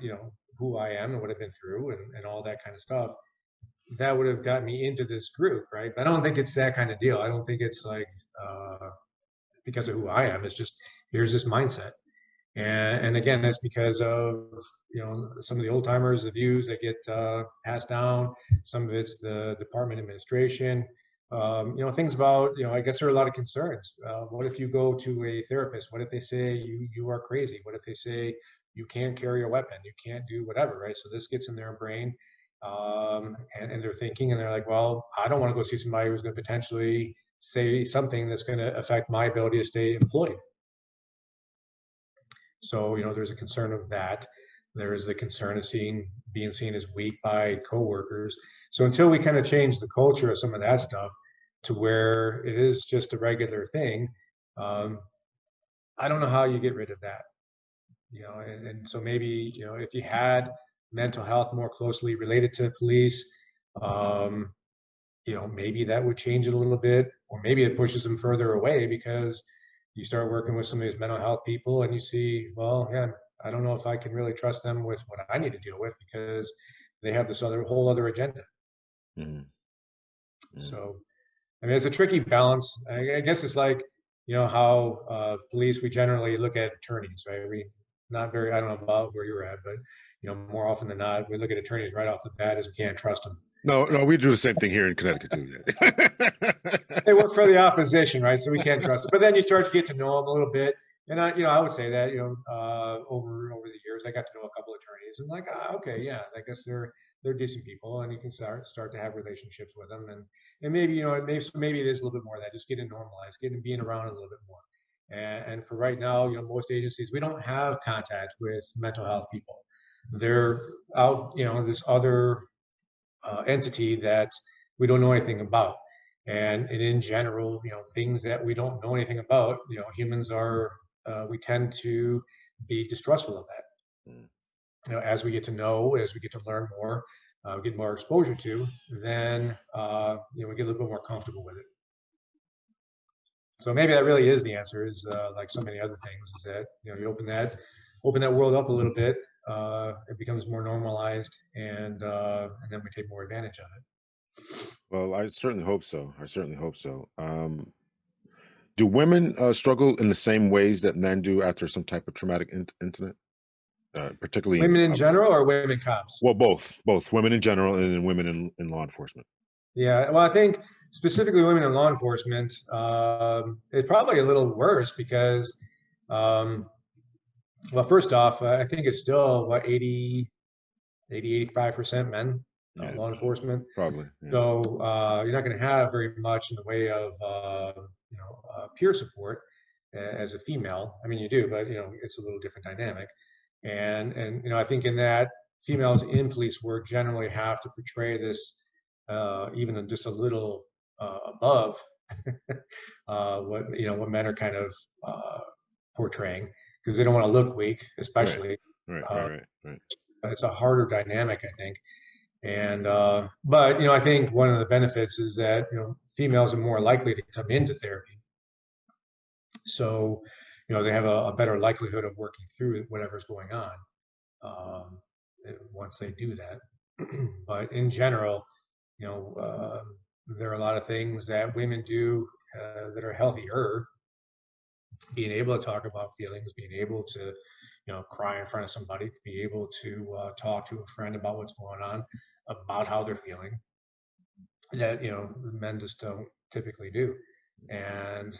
who I am and what I've been through and all that kind of stuff, that would have got me into this group, right? But I don't think it's that kind of deal. I don't think it's like because of who I am. It's just here's this mindset, and again, that's because of some of the old timers, the views that get passed down. Some of it's the department administration. Things about I guess there are a lot of concerns. What if you go to a therapist? What if they say you are crazy? What if they say you can't carry a weapon? You can't do whatever, right? So this gets in their brain, and they're thinking, and they're like, well, I don't want to go see somebody who's going to potentially say something that's going to affect my ability to stay employed. So, there's a concern of that. There is the concern of being seen as weak by coworkers. So until we kind of change the culture of some of that stuff to where it is just a regular thing, I don't know how you get rid of that. And so maybe, if you had mental health more closely related to police, um, maybe that would change it a little bit, or maybe it pushes them further away because you start working with some of these mental health people and you see, well, yeah, I don't know if I can really trust them with what I need to deal with because they have this whole other agenda.
Mm-hmm.
So, I mean, it's a tricky balance. I guess it's like, how police, we generally look at attorneys, right? I don't know about where you're at, but, more often than not, we look at attorneys right off the bat as we can't trust them.
No, no, we do the same thing here in Connecticut too.
They work for the opposition, right? So we can't trust them. But then you start to get to know them a little bit, and I would say that over the years, I got to know a couple of attorneys, and like, okay, yeah, I guess they're decent people, and you can start to have relationships with them, and maybe maybe it is a little bit more of that, just getting normalized, being around a little bit more. And for right now, most agencies, we don't have contact with mental health people. They're out, this other entity that we don't know anything about. And in general, things that we don't know anything about, humans are, we tend to be distrustful of that.
Mm.
As we get to know, as we get to learn more, get more exposure to, then we get a little bit more comfortable with it. So maybe that really is the answer. Is like so many other things, is that you open that world up a little bit, it becomes more normalized, and then we take more advantage of it.
Well, I certainly hope so. I certainly hope so. Do women struggle in the same ways that men do after some type of traumatic incident? Particularly,
Women in general, or women cops?
well, both women in general and then women in law enforcement.
Yeah, well, I think specifically women in law enforcement, it's probably a little worse because Um, well, first off, I think it's still what 85% men,
Yeah,
law enforcement.
probably. Yeah.
So you're not going to have very much in the way of peer support as a female. I mean, you do, but it's a little different dynamic. And I think in that females in police work generally have to portray this even just a little above what men are kind of portraying because they don't want to look weak,
Right.
especially.
Right. Right.
Uh,
Right. Right.
it's a harder dynamic, I think. And but I think one of the benefits is that females are more likely to come into therapy, so they have a better likelihood of working through whatever's going on once they do that. But in general, you know, uh, there are a lot of things that women do that are healthier. Being able to talk about feelings, being able to, cry in front of somebody, to be able to talk to a friend about what's going on, about how they're feeling, that men just don't typically do, and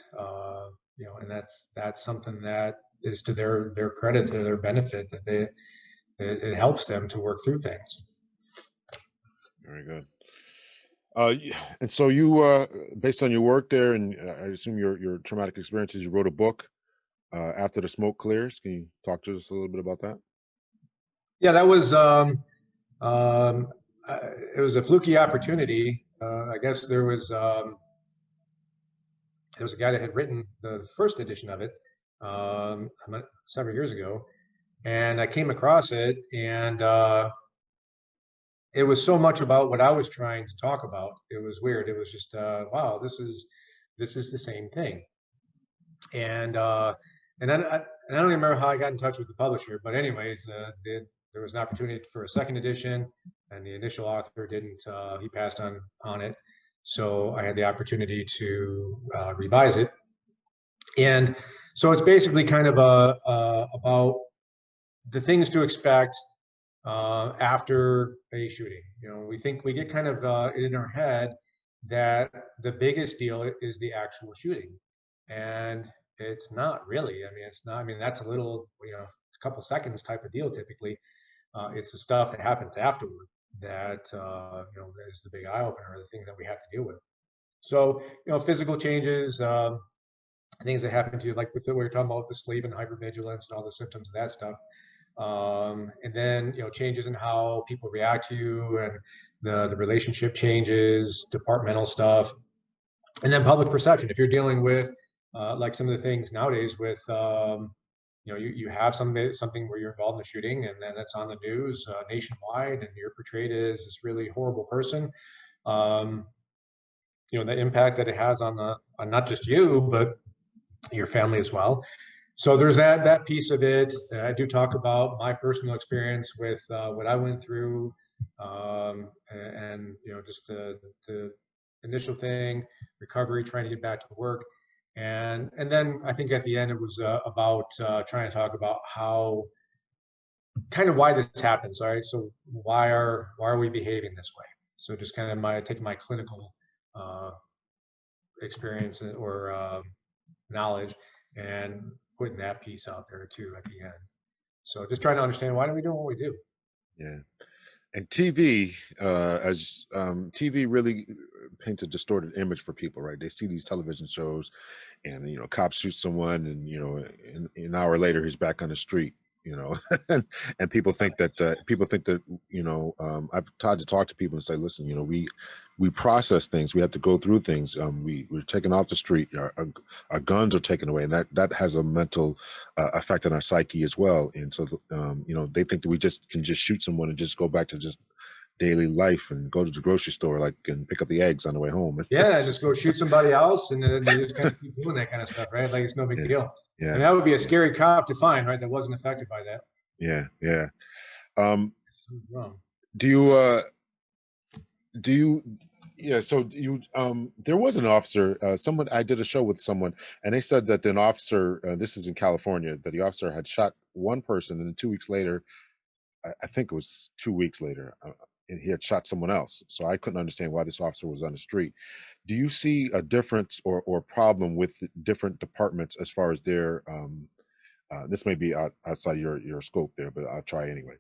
and that's something that is to their credit, to their benefit, that it helps them to work through things.
Very good. And so you, based on your work there, and I assume your traumatic experiences, you wrote a book, After the Smoke Clears. Can you talk to us a little bit about that?
Yeah, that was um, it was a fluky opportunity. I guess there was a guy that had written the first edition of it several years ago, and I came across it, and it was so much about what I was trying to talk about. It was weird. It was just wow, this is the same thing. And and I don't even remember how I got in touch with the publisher, but anyways, there was an opportunity for a second edition, and the initial author didn't. He passed on it, so I had the opportunity to revise it. And so it's basically kind of about the things to expect after a shooting. We get kind of in our head that the biggest deal is the actual shooting, and it's not really. I mean, it's not. I mean, that's a little, a couple seconds type of deal typically. It's the stuff that happens afterward that is the big eye opener, the things that we have to deal with. So, physical changes, things that happen to you, like with what we were talking about with the sleep and hypervigilance and all the symptoms of that stuff. And then changes in how people react to you, and the relationship changes, departmental stuff, and then public perception. If you're dealing with like some of the things nowadays with you have something where you're involved in a shooting, and then it's on the news nationwide, and you're portrayed as this really horrible person. Um, the impact that it has on not just you, but your family as well. So there's that piece of it. I do talk about my personal experience with what I went through, and just the initial thing, recovery, trying to get back to work, and then I think at the end it was about trying to talk about how, kind of, why this happens. All right, so why are we behaving this way? So just kind of taking my clinical uh, experience or knowledge, and putting that piece out there too at the end. So just trying to understand, why do we do what we do?
Yeah. And TV, as TV really paints a distorted image for people, right? They see these television shows, and cops shoot someone, and an hour later he's back on the street. And people think that I've tried to talk to people and say, listen, we process things, we have to go through things. We're taken off the street, our guns are taken away, and that has a mental effect on our psyche as well. And so they think that we just can just shoot someone and just go back to just daily life and go to the grocery store, like, and pick up the eggs on the way home.
Yeah, just go shoot somebody else, and then they just kind of keep doing that kind of stuff, right? Like it's no big
Yeah,
deal.
yeah,
And that would be a
yeah,
scary cop to find, right? That wasn't affected by that.
yeah, yeah. Um,
Wrong.
do you do you yeah, so there was an officer, someone, I did a show with someone, and they said that an officer, this is in California, that the officer had shot one person, and then 2 weeks later, I think it was 2 weeks later, and he had shot someone else. So I couldn't understand why this officer was on the street. Do you see a difference or problem with the different departments as far as their This may be outside your scope there, but I'll try anyway.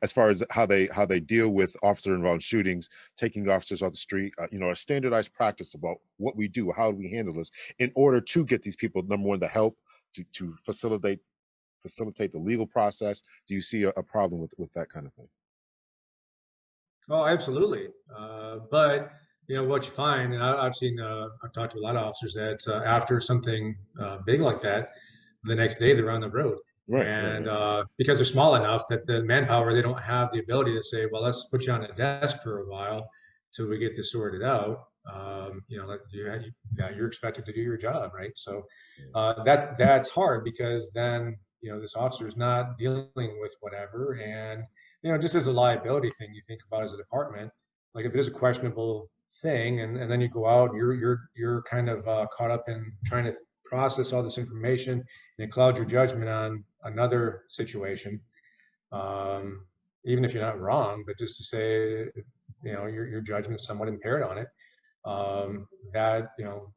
As far as how they deal with officer involved shootings, taking officers off the street, a standardized practice about what we do, how do we handle this in order to get these people, number one, the help to facilitate the legal process. Do you see a problem with that kind of thing?
Oh, absolutely. But what you find, and I've seen, I've talked to a lot of officers that after something big like that, the next day they're on the road,
Right, right,
and
right.
because they're small enough that the manpower, they don't have the ability to say, well, let's put you on a desk for a while till we get this sorted out. Like yeah, you're expected to do your job, right? So that's hard, because then this officer is not dealing with whatever, and just as a liability thing, you think about as a department, like if it is a questionable thing, and then you go out, you're kind of caught up in trying to process all this information, and it clouds your judgment on another situation. Um, Even if you're not wrong, but just to say, your judgment's somewhat impaired on it. That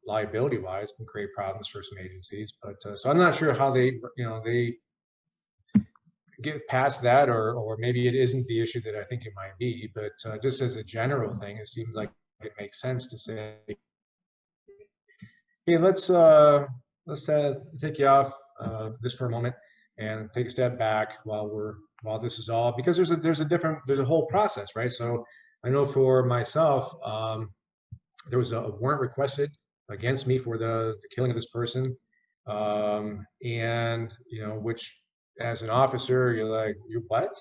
liability wise can create problems for some agencies. But so I'm not sure how they get past that, or maybe it isn't the issue that I think it might be. But just as a general thing, it seems like it makes sense to say, hey, let's take you off this for a moment and take a step back while this is all, because there's a whole process, right? So I know for myself, there was a warrant requested against me for the killing of this person, and which, as an officer, you're like, you what?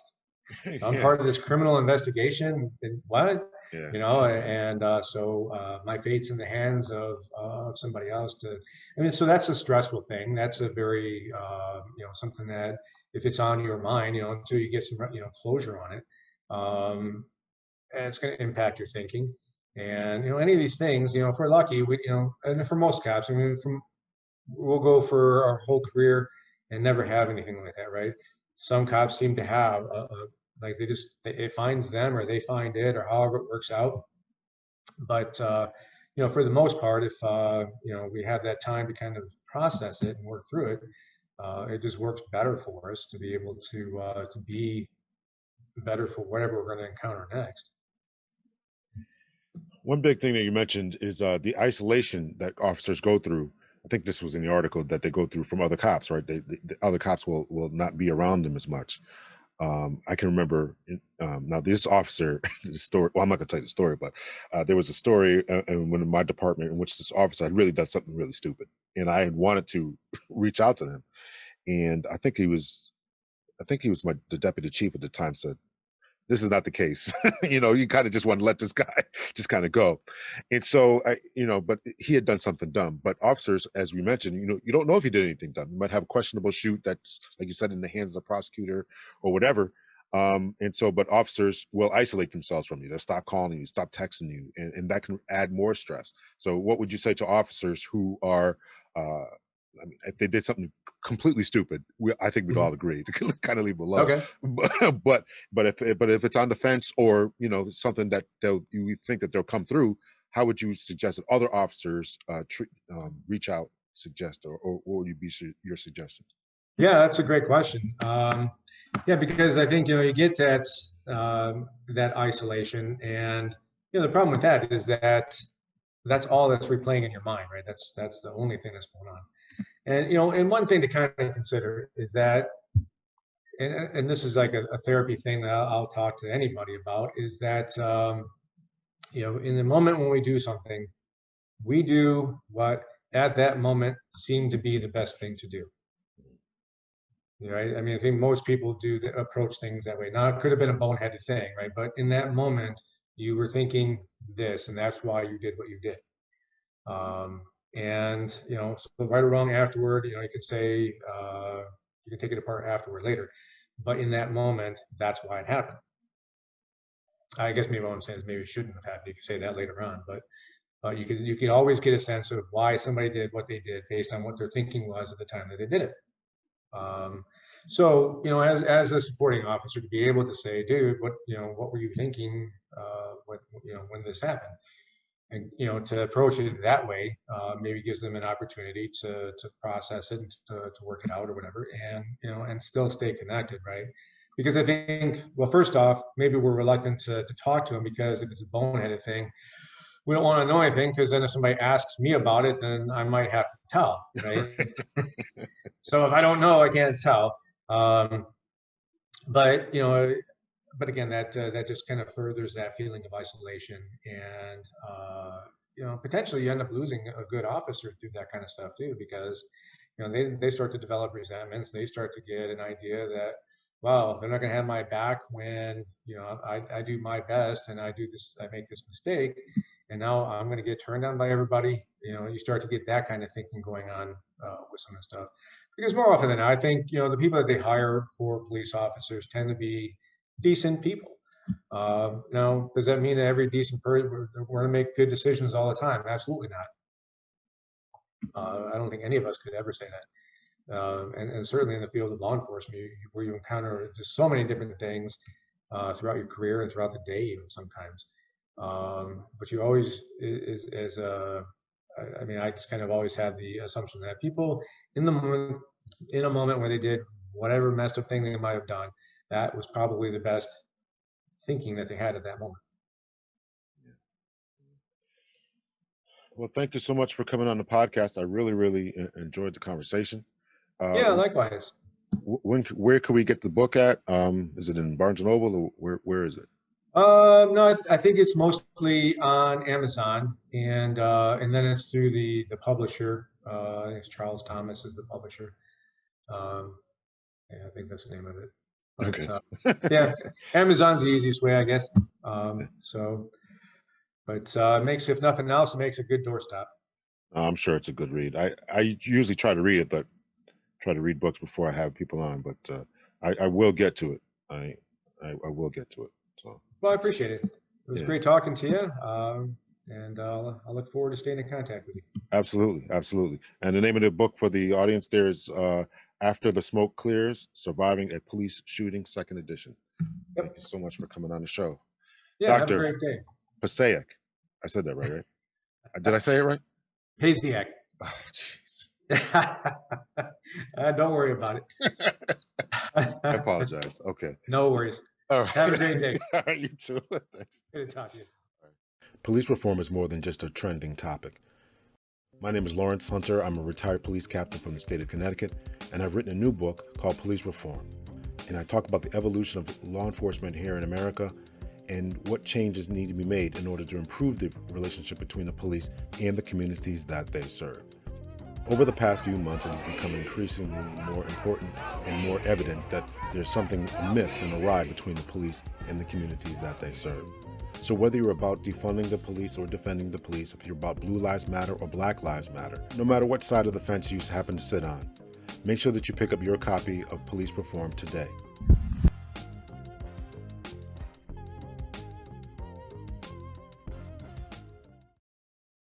I'm
Yeah,
part of this criminal investigation, and what?
yeah.
And so my fate's in the hands of somebody else. I mean, so that's a stressful thing. That's a very something that, if it's on your mind, until you get some closure on it, um, and it's going to impact your thinking. And any of these things, if we're lucky, we and for most cops, I mean, we'll go for our whole career and never have anything like that, right? Some cops seem to have like it finds them, or they find it, or however it works out. But for the most part, if we have that time to kind of process it and work through it, it just works better for us to be able to be better for whatever we're going to encounter next.
One big thing that you mentioned is the isolation that officers go through. I think this was in the article that they go through from other cops, right? The other cops will not be around them as much. I can remember now this officer, the story. Well, I'm not gonna tell you the story, but there was a story in my department in which this officer had really done something really stupid, and I had wanted to reach out to him, and I think he was the deputy chief at the time, said, this is not the case. You kind of just want to let this guy just kind of go. And so but he had done something dumb. But officers, as we mentioned, you don't know if he did anything dumb. You might have a questionable shoot that's, like you said, in the hands of the prosecutor or whatever. But officers will isolate themselves from you. They'll stop calling you, stop texting you, and that can add more stress. So what would you say to officers who are I mean, if they did something completely stupid, I think we'd
Mhm.
all agree to kind of leave them alone.
Okay.
But but if it's on the fence, or something that you think that they'll come through, how would you suggest that other officers reach out, suggest, or what would you be your suggestions?
Yeah, that's a great question. Yeah, because I think you get that isolation, and the problem with that is that that's all that's replaying in your mind, right? That's the only thing that's going on. And and one thing to kind of consider is that, and this is like a therapy thing that I'll talk to anybody about, is that in the moment when we do something, we do what at that moment seemed to be the best thing to do. Right? I mean, I think most people approach things that way. Now, it could have been a boneheaded thing, right? But in that moment, you were thinking this, and that's why you did what you did. Um, and so right or wrong afterward, you could say, you can take it apart afterward later. But in that moment, that's why it happened. I guess maybe what I'm saying is, maybe it shouldn't have happened. You could say that later on, but you can always get a sense of why somebody did what they did based on what their thinking was at the time that they did it. Um, so, as a supporting officer, to be able to say, dude, what were you thinking, when this happened? and to approach it that way maybe gives them an opportunity to process it and to work it out or whatever, and and still stay connected, right? Because I think, well, first off, maybe we're reluctant to talk to them because if it's a boneheaded thing, we don't want to know anything, because then if somebody asks me about it, then I might have to tell, right? So if I don't know, I can't tell. Um, but but again, that just kind of furthers that feeling of isolation, and potentially you end up losing a good officer through that kind of stuff too, because they start to develop resentments. They start to get an idea that, well, they're not going to have my back when I do my best and I make this mistake, and now I'm going to get turned on by everybody. You start to get that kind of thinking going on with some of the stuff, because more often than not, I think the people that they hire for police officers tend to be decent people. Now, does that mean that every decent person we're going to make good decisions all the time? Absolutely not. I don't think any of us could ever say that. And certainly in the field of law enforcement, where you encounter just so many different things throughout your career and throughout the day, even sometimes. But you always, I just kind of always had the assumption that people in a moment where they did whatever messed up thing they might have done, that was probably the best thinking that they had at that moment.
Well, thank you so much for coming on the podcast. I really, really enjoyed the conversation.
Yeah, likewise.
Where can we get the book at? Is it in Barnes and Noble, or where is it?
No, I think it's mostly on Amazon, and then it's through the publisher. I think it's Charles Thomas is the publisher. Yeah, I think that's the name of it. But,
Okay.
Yeah, Amazon's the easiest way, I guess. But makes, if nothing else, it makes a good doorstop.
I'm sure it's a good read. I usually try to read it, but try to read books before I have people on. But I will get to it. I will get to it. So.
Well, I appreciate it. It was great talking to you, and I'll look forward to staying in contact with you.
Absolutely, absolutely. And the name of the book for the audience there is After the Smoke Clears: Surviving a Police Shooting, 2nd edition. Yep. Thank you so much for coming on the show.
Yeah, Dr. Have a great day.
Pasciak. I said that right? Did I say it right?
Pasciak.
Oh, jeez.
Don't worry about it.
I apologize. Okay.
No worries.
All right.
Have a great day.
All right, you too. Thanks.
Good to talk to you.
Police reform is more than just a trending topic. My name is Lawrence Hunter. I'm a retired police captain from the state of Connecticut, and I've written a new book called Police Reform. And I talk about the evolution of law enforcement here in America and what changes need to be made in order to improve the relationship between the police and the communities that they serve. Over the past few months, it has become increasingly more important and more evident that there's something amiss and awry between the police and the communities that they serve. So whether you're about defunding the police or defending the police, if you're about Blue Lives Matter or Black Lives Matter, no matter what side of the fence you happen to sit on, make sure that you pick up your copy of Police Reform today.